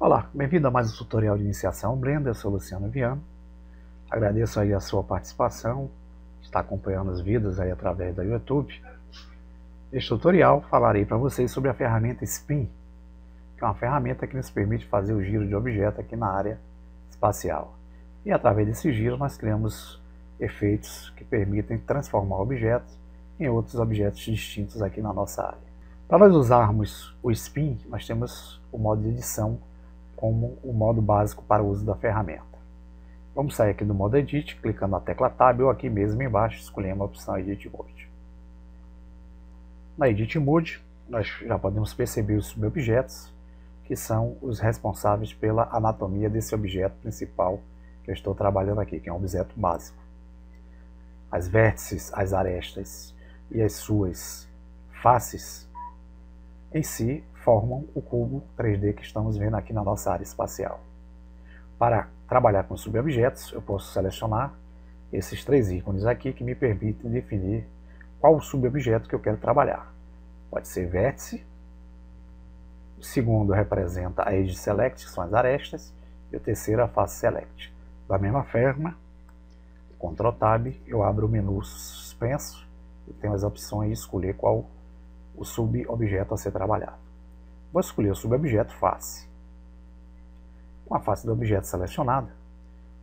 Olá, bem-vindo a mais um tutorial de iniciação Blender. Eu sou Luciano Viana. Agradeço aí a sua participação, está acompanhando os vídeos aí através do YouTube. Neste tutorial falarei para vocês sobre a ferramenta Spin, que é uma ferramenta que nos permite fazer o giro de objeto aqui na área espacial. E através desse giro nós criamos efeitos que permitem transformar objetos em outros objetos distintos aqui na nossa área. Para nós usarmos o Spin, nós temos o modo de edição como o modo básico para o uso da ferramenta. Vamos sair aqui do modo Edit, clicando na tecla Tab ou aqui mesmo embaixo, escolhemos a opção Edit Mode. Na Edit Mode, nós já podemos perceber os subobjetos, que são os responsáveis pela anatomia desse objeto principal que eu estou trabalhando aqui, que é um objeto básico. As vértices, as arestas e as suas faces em si formam o cubo 3D que estamos vendo aqui na nossa área espacial. Para trabalhar com subobjetos, eu posso selecionar esses três ícones aqui que me permitem definir qual o subobjeto que eu quero trabalhar. Pode ser vértice, o segundo representa a Edge Select, que são as arestas, e o terceiro a Face Select. Da mesma forma, Ctrl Tab, eu abro o menu suspenso e tenho as opções de escolher qual o subobjeto a ser trabalhado. Vou escolher o subobjeto face. Com a face do objeto selecionada,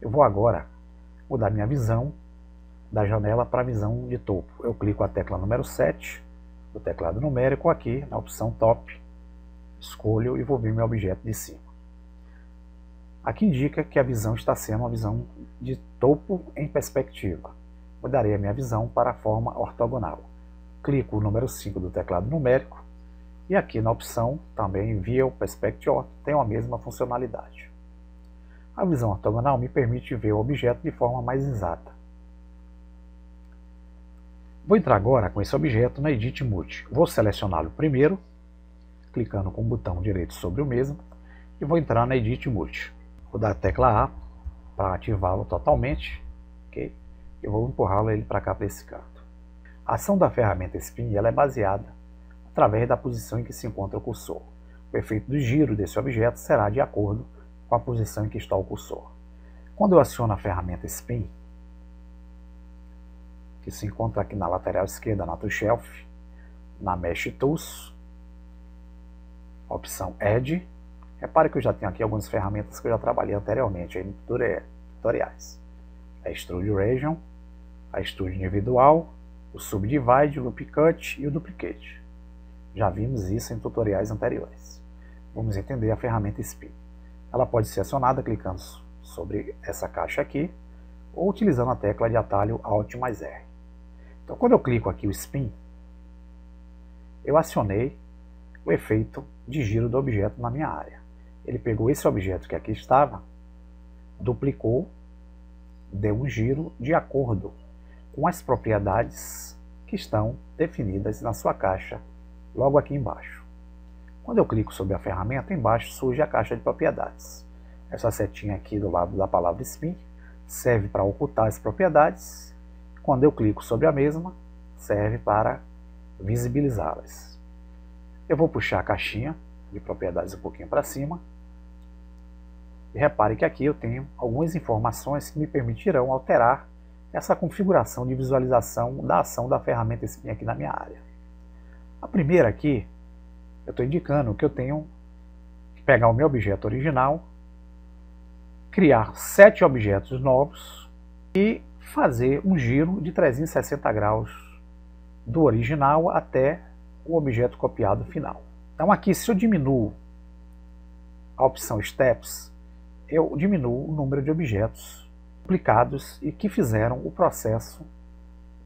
eu vou agora mudar minha visão da janela para a visão de topo. Eu clico a tecla número 7 do teclado numérico aqui na opção Top, escolho e vou ver meu objeto de cima. Aqui indica que a visão está sendo uma visão de topo em perspectiva. Mudarei a minha visão para a forma ortogonal. Clico o número 5 do teclado numérico e aqui na opção também View Perspective tem a mesma funcionalidade. A visão ortogonal me permite ver o objeto de forma mais exata. Vou entrar agora com esse objeto na Edit Mode. Vou selecioná-lo primeiro, clicando com o botão direito sobre o mesmo, e vou entrar na Edit Mode. Vou dar a tecla A para ativá-lo totalmente, ok? E vou empurrá-lo para cá, para esse canto. A ação da ferramenta Spin ela é baseada através da posição em que se encontra o cursor. O efeito do giro desse objeto será de acordo com a posição em que está o cursor. Quando eu aciono a ferramenta Spin, que se encontra aqui na lateral esquerda na Tool Shelf, na Mesh Tools, opção Edge, repare que eu já tenho aqui algumas ferramentas que eu já trabalhei anteriormente em tutoriais. A Extrude Region, a Extrude Individual, o Subdivide, o Loop Cut e o Duplicate. Já vimos isso em tutoriais anteriores. Vamos entender a ferramenta Spin. Ela pode ser acionada clicando sobre essa caixa aqui ou utilizando a tecla de atalho Alt mais R. Então, quando eu clico aqui o Spin, eu acionei o efeito de giro do objeto na minha área. Ele pegou esse objeto que aqui estava, duplicou, deu um giro de acordo com as propriedades que estão definidas na sua caixa logo aqui embaixo. Quando eu clico sobre a ferramenta, embaixo surge a caixa de propriedades. Essa setinha aqui do lado da palavra Spin serve para ocultar as propriedades. Quando eu clico sobre a mesma, serve para visibilizá-las. Eu vou puxar a caixinha de propriedades um pouquinho para cima. E repare que aqui eu tenho algumas informações que me permitirão alterar essa configuração de visualização da ação da ferramenta Spin aqui na minha área. A primeira aqui, eu estou indicando que eu tenho que pegar o meu objeto original, criar 7 objetos novos e fazer um giro de 360 graus do original até o objeto copiado final. Então aqui, se eu diminuo a opção Steps, eu diminuo o número de objetos duplicados e que fizeram o processo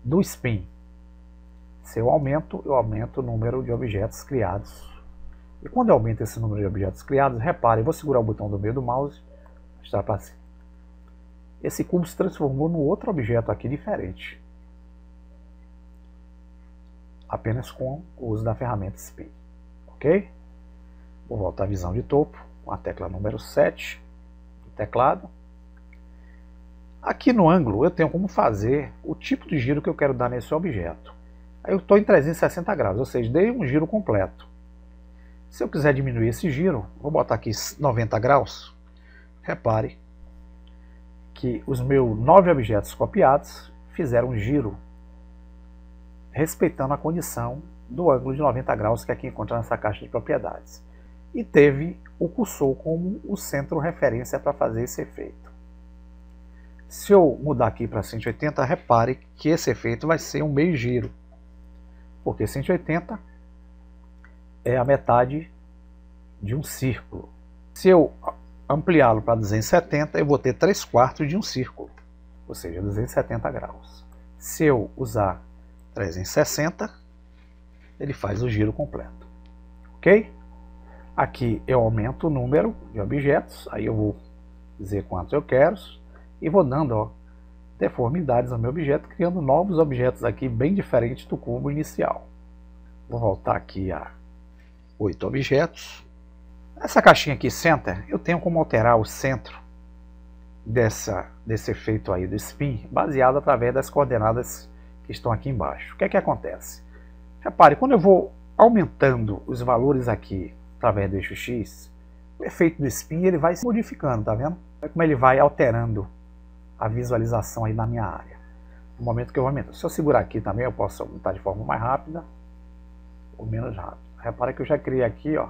do Spin. Se eu aumento o número de objetos criados. E quando eu aumento esse número de objetos criados, repare, eu vou segurar o botão do meio do mouse, mostrar para cima. Esse cubo se transformou num outro objeto aqui diferente. Apenas com o uso da ferramenta Spin. Ok? Vou voltar à visão de topo, com a tecla número 7 do teclado. Aqui no ângulo eu tenho como fazer o tipo de giro que eu quero dar nesse objeto. Aí eu estou em 360 graus, ou seja, dei um giro completo. Se eu quiser diminuir esse giro, vou botar aqui 90 graus. Repare que os meus 9 objetos copiados fizeram um giro respeitando a condição do ângulo de 90 graus que aqui encontra nessa caixa de propriedades. E teve o cursor como o centro referência para fazer esse efeito. Se eu mudar aqui para 180, repare que esse efeito vai ser um meio giro, porque 180 é a metade de um círculo. Se eu ampliá-lo para 270, eu vou ter 3/4 de um círculo, ou seja, 270 graus. Se eu usar 360, ele faz o giro completo. Ok? Aqui eu aumento o número de objetos, aí eu vou dizer quantos eu quero, e vou dando deformidades ao meu objeto, criando novos objetos aqui bem diferentes do cubo inicial. Vou voltar aqui a 8 objetos. Essa caixinha aqui, Center, eu tenho como alterar o centro desse efeito aí do spin, baseado através das coordenadas que estão aqui embaixo. O que é que acontece? Repare, quando eu vou aumentando os valores aqui através do eixo X, o efeito do spin ele vai se modificando, tá vendo? É como ele vai alterando a visualização aí na minha área. No momento que eu vou aumentar. Se eu segurar aqui também, eu posso aumentar de forma mais rápida ou menos rápida. Repara que eu já criei aqui, ó,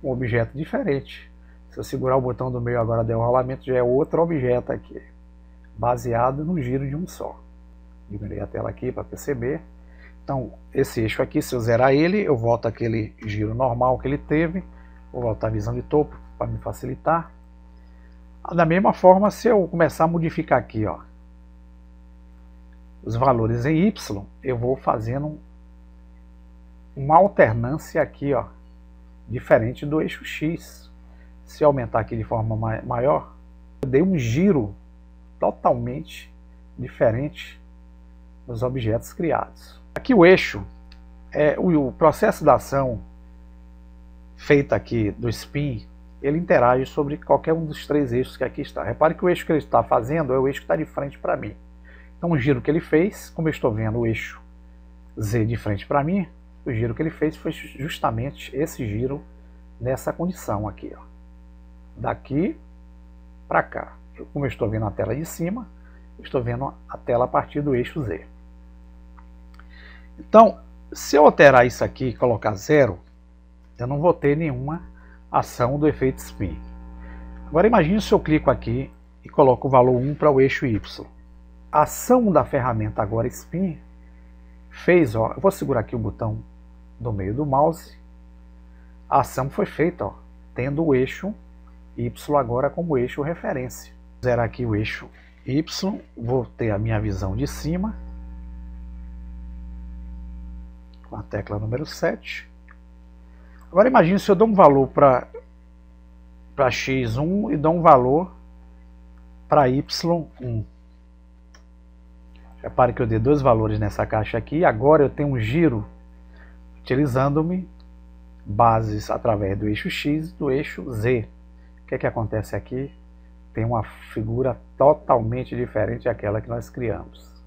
um objeto diferente. Se eu segurar o botão do meio agora de rolamento, já é outro objeto aqui, baseado no giro de um só. Diminuir a tela aqui para perceber. Então, esse eixo aqui, se eu zerar ele, eu volto àquele giro normal que ele teve. Vou voltar a visão de topo para me facilitar. Da mesma forma, se eu começar a modificar aqui, ó, os valores em Y, eu vou fazendo uma alternância aqui, ó, diferente do eixo X. Se eu aumentar aqui de forma maior, eu dei um giro totalmente diferente nos objetos criados. Aqui o eixo, o processo da ação feita aqui do spin, ele interage sobre qualquer um dos 3 eixos que aqui está. Repare que o eixo que ele está fazendo é o eixo que está de frente para mim. Então o giro que ele fez, como eu estou vendo o eixo Z de frente para mim, o giro que ele fez foi justamente esse giro nessa condição aqui, ó, daqui para cá. Como eu estou vendo a tela de cima, eu estou vendo a tela a partir do eixo Z. Então, se eu alterar isso aqui e colocar 0, eu não vou ter nenhuma ação do efeito spin. Agora imagine se eu clico aqui e coloco o valor 1 para o eixo Y. A ação da ferramenta agora spin fez, ó, eu vou segurar aqui o botão do meio do mouse, a ação foi feita, ó, tendo o eixo Y agora como eixo referência. Vou zerar aqui o eixo Y, vou ter a minha visão de cima, com a tecla número 7. Agora imagine se eu dou um valor para x1 e dou um valor para y1. Repare que eu dei 2 valores nessa caixa aqui. Agora eu tenho um giro utilizando-me bases através do eixo X e do eixo Z. O que é que acontece aqui? Tem uma figura totalmente diferente daquela que nós criamos.